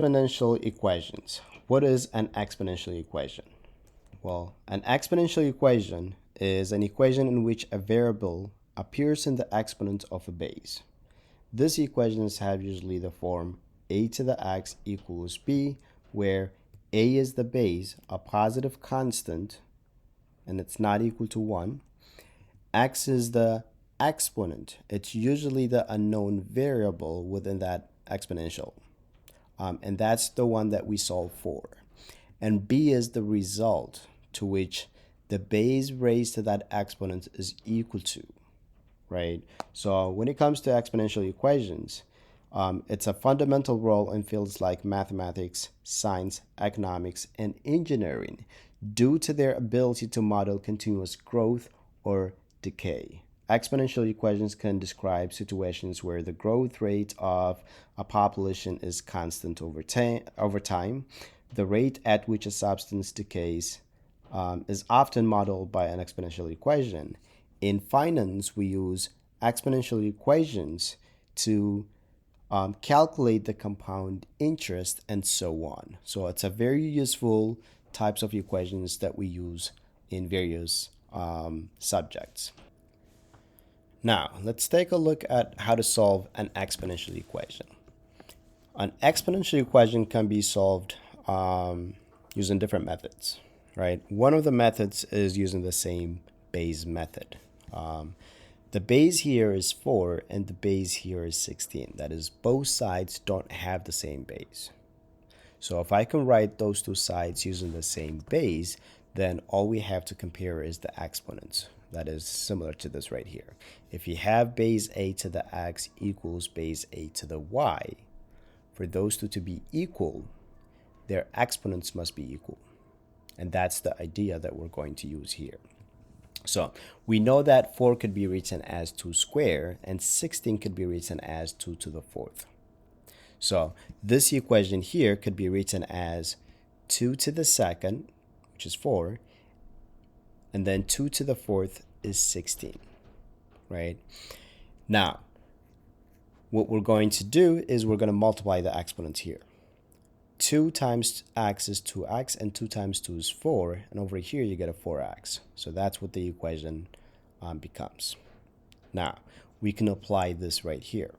Exponential equations. What is an exponential equation? Well, an exponential equation is an equation in which a variable appears in the exponent of a base. These equations have usually the form a to the x equals b, where a is the base, a positive constant, and it's not equal to 1. X is the exponent. It's usually the unknown variable within that exponential. And that's the one that we solve for. And b is the result to which the base raised to that exponent is equal to, right? So when it comes to exponential equations, it's a fundamental role in fields like mathematics, science, economics, and engineering due to their ability to model continuous growth or decay. Exponential equations can describe situations where the growth rate of a population is constant over time. The rate at which a substance decays is often modeled by an exponential equation. In finance, we use exponential equations to calculate the compound interest and so on. So it's a very useful types of equations that we use in various subjects. Now, let's take a look at how to solve an exponential equation. An exponential equation can be solved using different methods, right? One of the methods is using the same base method. The base here is 4 and the base here is 16. That is, both sides don't have the same base. So if I can write those two sides using the same base, then all we have to compare is the exponents. That is similar to this right here. If you have base a to the x equals base a to the y, for those two to be equal, their exponents must be equal. And that's the idea that we're going to use here. So we know that 4 could be written as 2 squared and 16 could be written as 2 to the 4th. So this equation here could be written as 2 to the 2nd, which is 4, and then 2 to the 4th is 16, right? Now, what we're going to do is we're going to multiply the exponents here. 2 times x is 2x, and 2 times 2 is 4, and over here you get a 4x. So that's what the equation becomes. Now, we can apply this right here.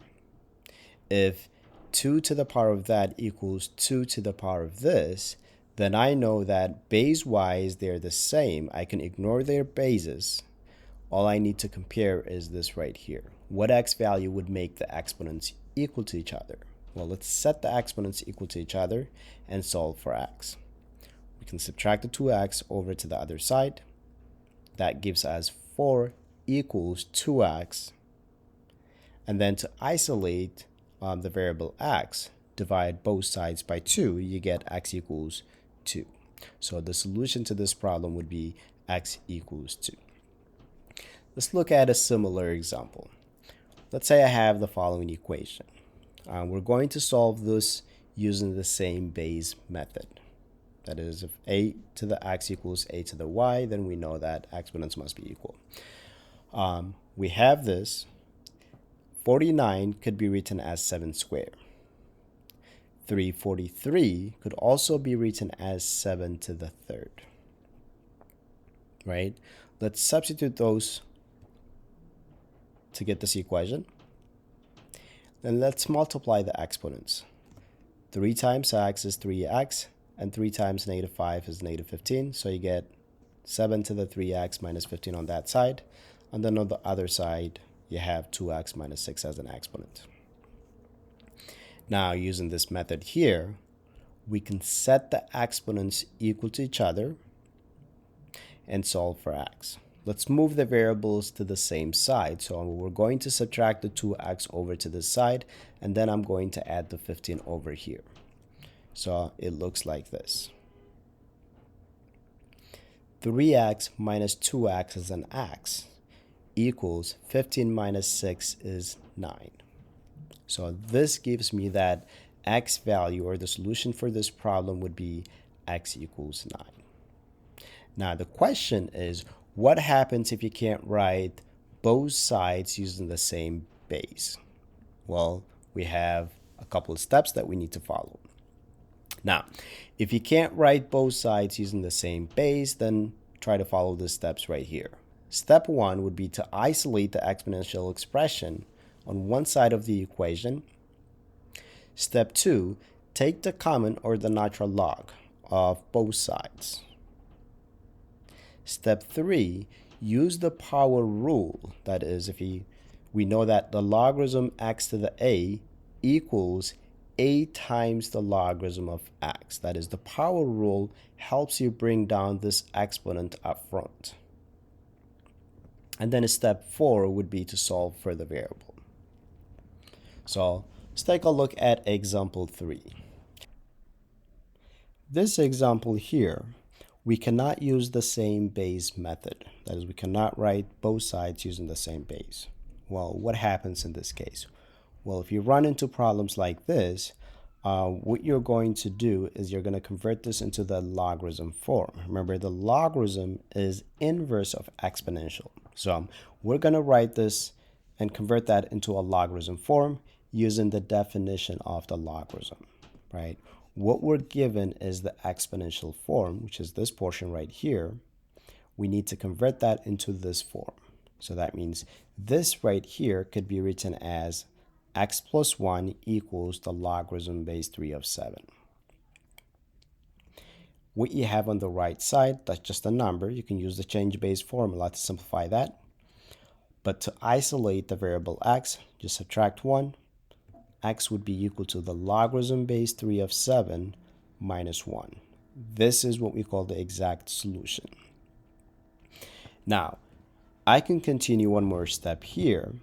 If 2 to the power of that equals 2 to the power of this, then I know that base-wise they're the same. I can ignore their bases. All I need to compare is this right here. What x value would make the exponents equal to each other? Well, let's set the exponents equal to each other and solve for x. We can subtract the 2x over to the other side. That gives us 4 equals 2x. And then to isolate the variable x, divide both sides by 2, you get x equals 2. So the solution to this problem would be x equals 2. Let's look at a similar example. Let's say I have the following equation. We're going to solve this using the same base method. That is, if a to the x equals a to the y, then we know that exponents must be equal. We have this. 49 could be written as 7 squared. 343 could also be written as 7 to the 3rd. Right? Let's substitute those to get this equation. Then let's multiply the exponents. 3 times x is 3x, and 3 times negative 5 is negative 15. So you get 7 to the 3x minus 15 on that side. And then on the other side, you have 2x minus 6 as an exponent. Now, using this method here, we can set the exponents equal to each other and solve for x. Let's move the variables to the same side. So we're going to subtract the 2x over to this side, and then I'm going to add the 15 over here. So it looks like this. 3x minus 2x is an x equals 15 minus 6 is 9. So this gives me that x value, or the solution for this problem, would be x equals 9. Now the question is, what happens if you can't write both sides using the same base? Well, we have a couple of steps that we need to follow. Now, if you can't write both sides using the same base, then try to follow the steps right here. Step 1 would be to isolate the exponential expression on one side of the equation. Step 2, take the common or the natural log of both sides. Step 3, use the power rule. That is, we know that the logarithm x to the a equals a times the logarithm of x. That is, the power rule helps you bring down this exponent up front. And then step 4 would be to solve for the variable. So let's take a look at example 3. This example here, we cannot use the same base method. That is, we cannot write both sides using the same base. Well, what happens in this case? Well, if you run into problems like this, what you're going to do is you're going to convert this into the logarithm form. Remember, the logarithm is inverse of exponential. So we're going to write this and convert that into a logarithm form using the definition of the logarithm, right? What we're given is the exponential form, which is this portion right here. We need to convert that into this form. So that means this right here could be written as x plus 1 equals the logarithm base 3 of 7. What you have on the right side, that's just a number. You can use the change base formula to simplify that. But to isolate the variable x, just subtract 1. X would be equal to the logarithm base 3 of 7 minus 1. This is what we call the exact solution. Now, I can continue one more step here.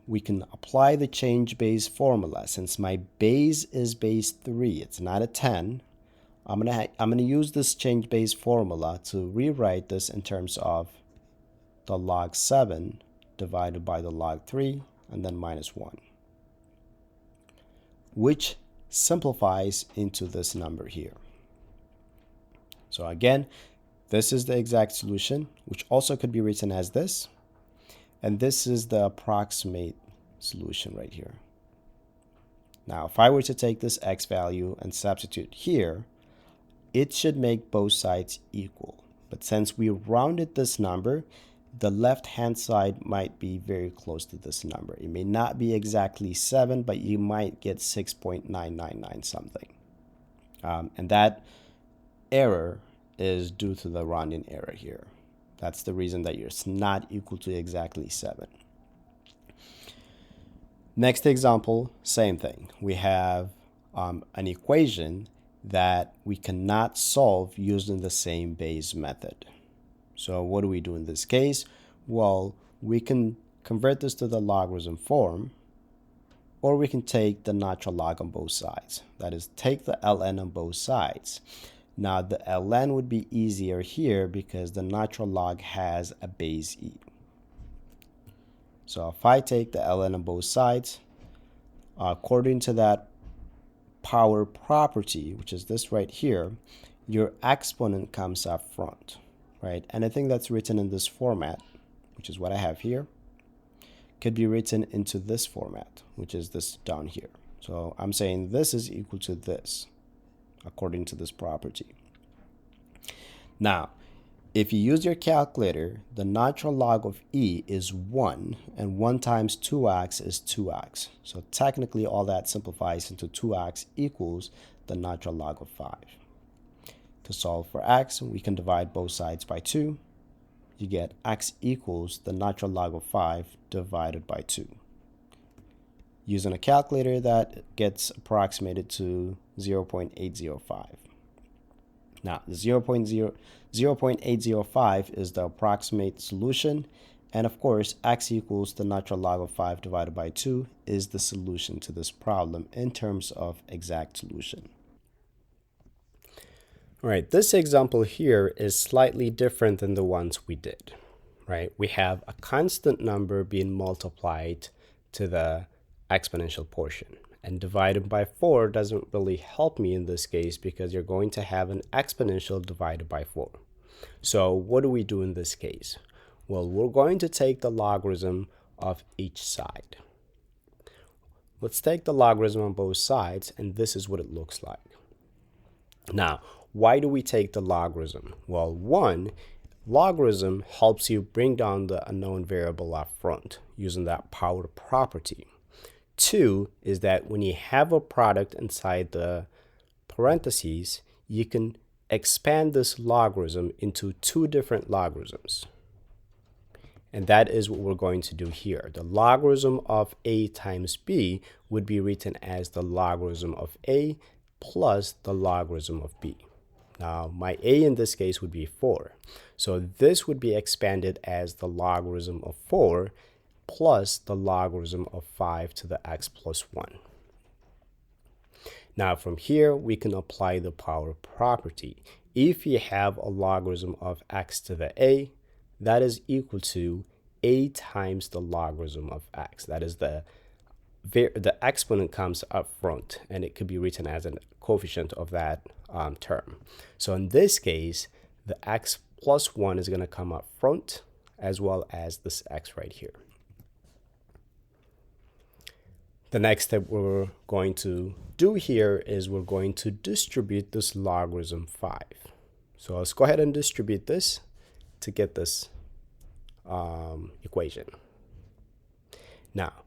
We can apply the change base formula. Since my base is base 3, it's not a 10, I'm gonna use this change base formula to rewrite this in terms of the log 7 divided by the log 3 and then minus 1, which simplifies into this number here. So again, this is the exact solution, which also could be written as this. And this is the approximate solution right here. Now, if I were to take this x value and substitute here, it should make both sides equal. But since we rounded this number, the left-hand side might be very close to this number. It may not be exactly 7, but you might get 6.999 something. And that error is due to the rounding error here. That's the reason that it's not equal to exactly 7. Next example, same thing. We have an equation that we cannot solve using the same base method. So what do we do in this case? Well, we can convert this to the logarithm form, or we can take the natural log on both sides. That is, take the ln on both sides. Now, the ln would be easier here because the natural log has a base e. So if I take the ln on both sides, according to that power property, which is this right here, your exponent comes up front, right? Anything that's written in this format, which is what I have here, could be written into this format, which is this down here. So I'm saying this is equal to this, according to this property. Now, if you use your calculator, the natural log of e is 1, and 1 times 2x is 2x. So technically, all that simplifies into 2x equals the natural log of 5. To solve for x, we can divide both sides by 2. You get x equals the natural log of 5 divided by 2. Using a calculator, that gets approximated to 0.805. Now, the 0.805 is the approximate solution, and of course, x equals the natural log of 5 divided by 2 is the solution to this problem in terms of exact solution. All right, this example here is slightly different than the ones we did, right? We have a constant number being multiplied to the exponential portion. And divided by 4 doesn't really help me in this case because you're going to have an exponential divided by 4. So what do we do in this case? Well, we're going to take the logarithm of each side. let's take the logarithm on both sides, and this is what it looks like. Now, why do we take the logarithm? Well, one, logarithm helps you bring down the unknown variable up front using that power property. Two is that when you have a product inside the parentheses, you can expand this logarithm into two different logarithms. And that is what we're going to do here. The logarithm of a times b would be written as the logarithm of a plus the logarithm of b. Now, my a in this case would be 4. So this would be expanded as the logarithm of 4 plus the logarithm of 5 to the x plus 1. Now, from here, we can apply the power property. If you have a logarithm of x to the a, that is equal to a times the logarithm of x. That is the exponent comes up front, and it could be written as a coefficient of that term. So in this case, the x plus 1 is going to come up front, as well as this x right here. The next step we're going to do here is we're going to distribute this logarithm 5. So let's go ahead and distribute this to get this equation. Now,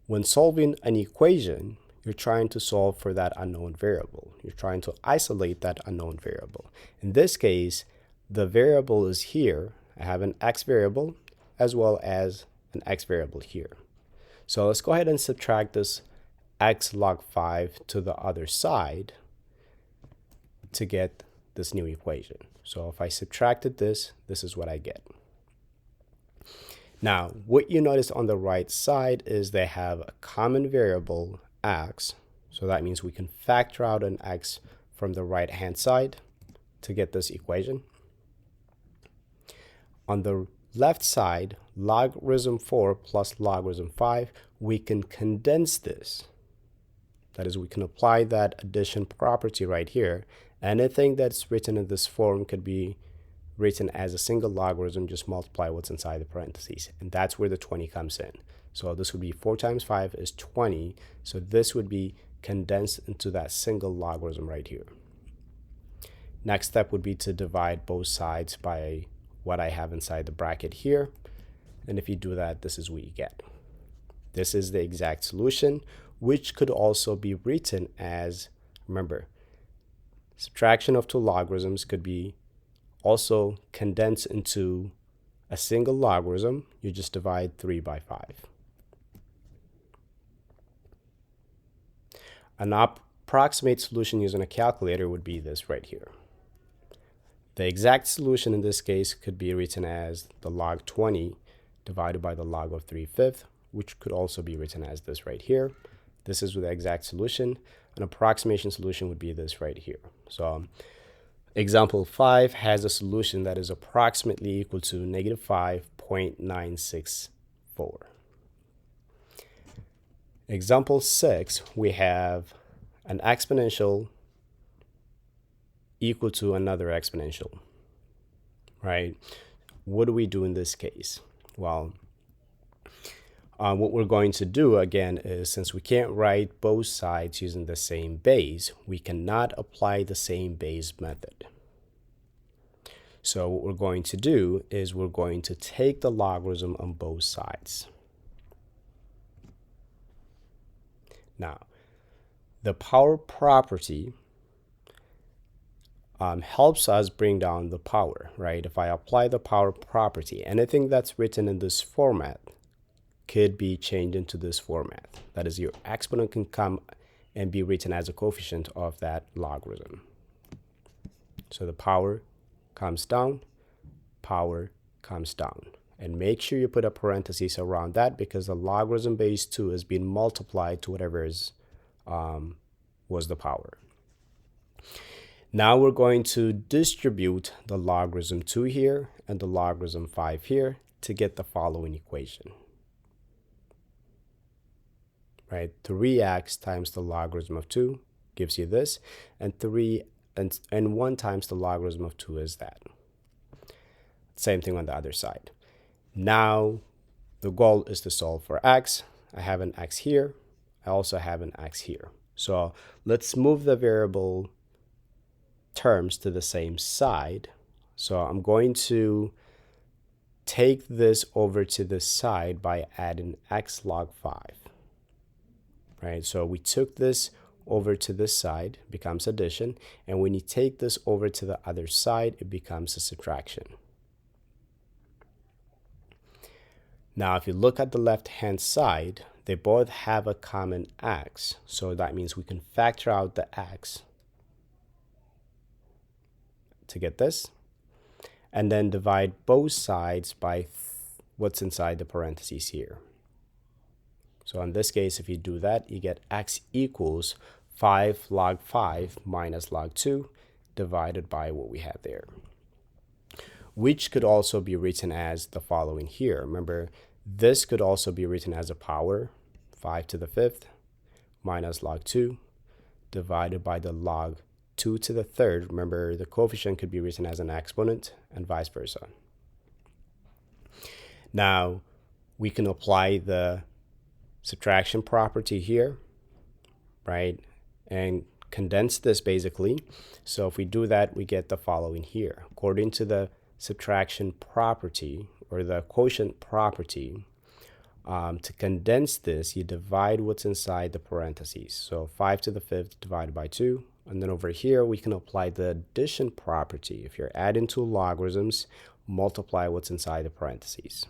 when solving an equation, you're trying to solve for that unknown variable. You're trying to isolate that unknown variable. In this case, the variable is here. I have an x variable as well as an x variable here. So let's go ahead and subtract this x log 5 to the other side to get this new equation. So if I subtracted this, this is what I get. Now, what you notice on the right side is they have a common variable, x. So that means we can factor out an x from the right-hand side to get this equation. On the left side, logarithm 4 plus logarithm 5, we can condense this. That is, we can apply that addition property right here. Anything that's written in this form could be written as a single logarithm, just multiply what's inside the parentheses. And that's where the 20 comes in. So this would be 4 times 5 is 20. So this would be condensed into that single logarithm right here. Next step would be to divide both sides by what I have inside the bracket here. And if you do that, this is what you get. This is the exact solution, which could also be written as, remember, subtraction of two logarithms could be also condensed into a single logarithm. You just divide 3 by 5. An approximate solution using a calculator would be this right here. The exact solution in this case could be written as the log 20 divided by the log of 3/5, which could also be written as this right here. This is the exact solution. An approximation solution would be this right here. So example 5 has a solution that is approximately equal to negative 5.964. Example 6, we have an exponential equal to another exponential, right? What do we do in this case? Well, what we're going to do again is, since we can't write both sides using the same base, we cannot apply the same base method. So what we're going to do is we're going to take the logarithm on both sides. Now, the power property helps us bring down the power, right? If I apply the power property, anything that's written in this format could be changed into this format. That is, your exponent can come and be written as a coefficient of that logarithm. So the power comes down, power comes down. And make sure you put a parenthesis around that, because the logarithm base 2 is being multiplied to whatever is was the power. Now we're going to distribute the logarithm 2 here and the logarithm 5 here to get the following equation. Right? 3x times the logarithm of 2 gives you this, and 1 times the logarithm of 2 is that. Same thing on the other side. Now the goal is to solve for x. I have an x here. I also have an x here. So let's move the variable terms to the same side. So I'm going to take this over to the side by adding x log 5. Right? So we took this over to this side, becomes addition, and when you take this over to the other side, it becomes a subtraction. Now, if you look at the left-hand side, they both have a common x, so that means we can factor out the x to get this, and then divide both sides by what's inside the parentheses here. So in this case, if you do that, you get x equals 5 log 5 minus log 2 divided by what we have there, which could also be written as the following here. Remember, this could also be written as a power, 5 to the 5th minus log 2 divided by the log 2 to the 3rd. Remember, the coefficient could be written as an exponent and vice versa. Now, we can apply the subtraction property here, right? And condense this basically. So if we do that, we get the following here. According to the subtraction property or the quotient property, to condense this, you divide what's inside the parentheses. So 5 to the 5th divided by 2. And then over here, we can apply the addition property. If you're adding two logarithms, multiply what's inside the parentheses.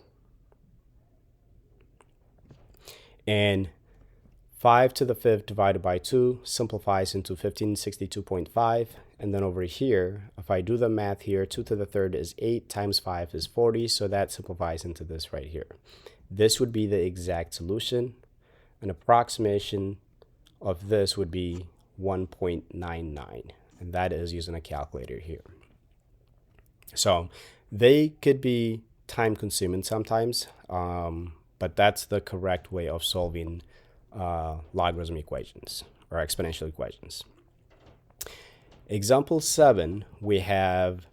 And 5 to the 5th divided by 2 simplifies into 1562.5. And then over here, if I do the math here, 2 to the 3rd is 8 times 5 is 40. So that simplifies into this right here. This would be the exact solution. An approximation of this would be 1.99. And that is using a calculator here. So they could be time consuming sometimes. But that's the correct way of solving logarithm equations or exponential equations. Example 7, we have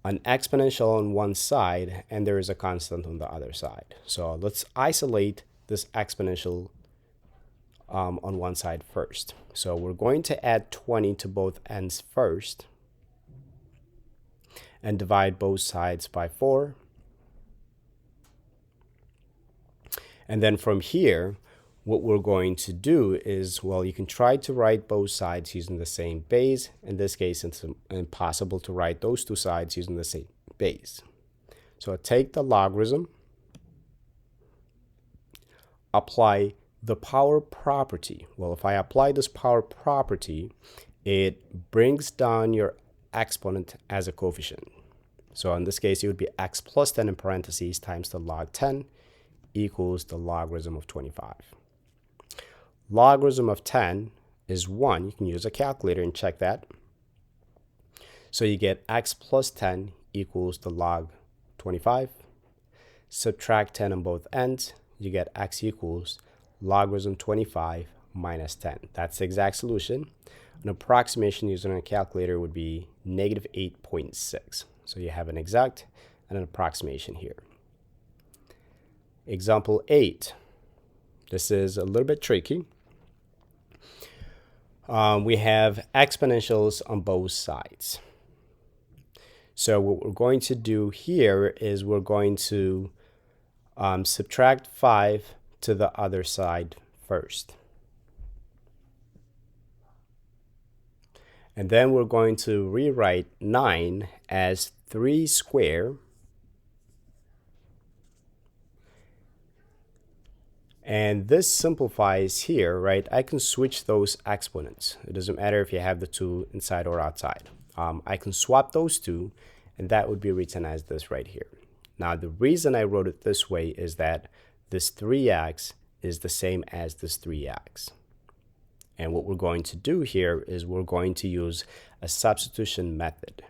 an exponential on one side and there is a constant on the other side. So let's isolate this exponential on one side first. So we're going to add 20 to both ends first and divide both sides by 4. And then from here, what we're going to do is, well, you can try to write both sides using the same base. In this case, it's impossible to write those two sides using the same base. So take the logarithm, apply the power property. Well, if I apply this power property, it brings down your exponent as a coefficient. So in this case, it would be x plus 10 in parentheses times the log 10 equals the logarithm of 25. Logarithm of 10 is 1. You can use a calculator and check that. So you get x plus 10 equals the log 25. Subtract 10 on both ends. You get x equals logarithm 25 minus 10. That's the exact solution. An approximation using a calculator would be negative 8.6. So you have an exact and an approximation here. Example 8. This is a little bit tricky. We have exponentials on both sides. So what we're going to do here is we're going to subtract 5 to the other side first. And then we're going to rewrite 9 as 3 squared. And this simplifies here, right? I can switch those exponents. It doesn't matter if you have the two inside or outside. I can swap those two, and that would be written as this right here. Now, the reason I wrote it this way is that this 3x is the same as this 3x. And what we're going to do here is we're going to use a substitution method.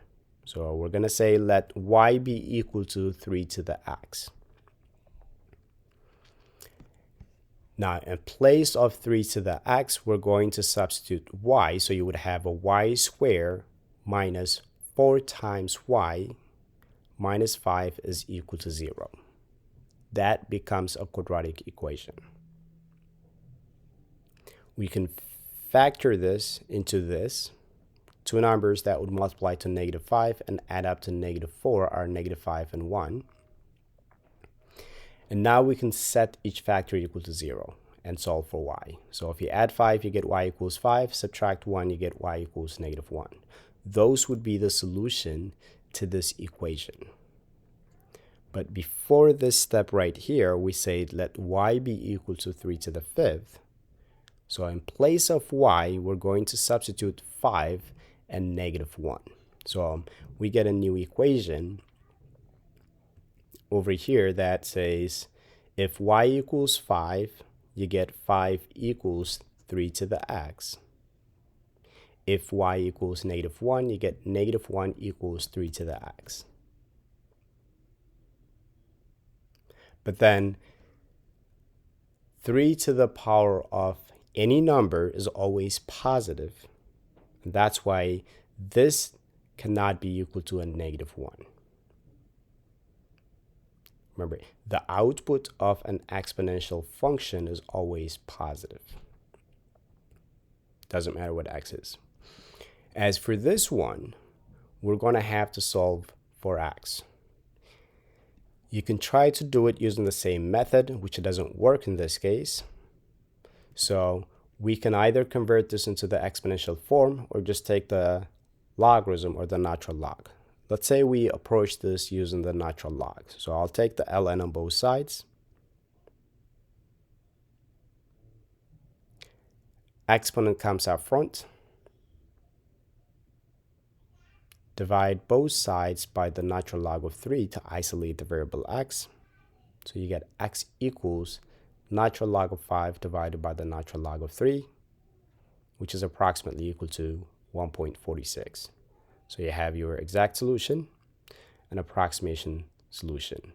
So we're going to say let y be equal to 3 to the x. Now, in place of 3 to the x, we're going to substitute y. So you would have a y squared minus 4 times y minus 5 is equal to 0. That becomes a quadratic equation. we can factor this into this. Two numbers that would multiply to -5 and add up to -4 are -5 and 1. And now we can set each factor equal to 0 and solve for y. So if you add 5, you get y equals 5. Subtract 1, you get y equals -1. Those would be the solution to this equation. But before this step right here, we say let y be equal to 3 to the 5th. So in place of y, we're going to substitute 5 and -1. So we get a new equation over here that says if y equals 5, you get 5 equals 3 to the x. If y equals -1, you get -1 equals 3 to the x. But then 3 to the power of any number is always positive. And that's why this cannot be equal to a -1. Remember, the output of an exponential function is always positive. Doesn't matter what x is. As for this one, we're going to have to solve for x. You can try to do it using the same method, which doesn't work in this case. So we can either convert this into the exponential form or just take the logarithm or the natural log. Let's say we approach this using the natural log. So I'll take the ln on both sides. Exponent comes out front. Divide both sides by the natural log of 3 to isolate the variable x. So you get x equals natural log of 5 divided by the natural log of 3, which is approximately equal to 1.46. So you have your exact solution and approximation solution.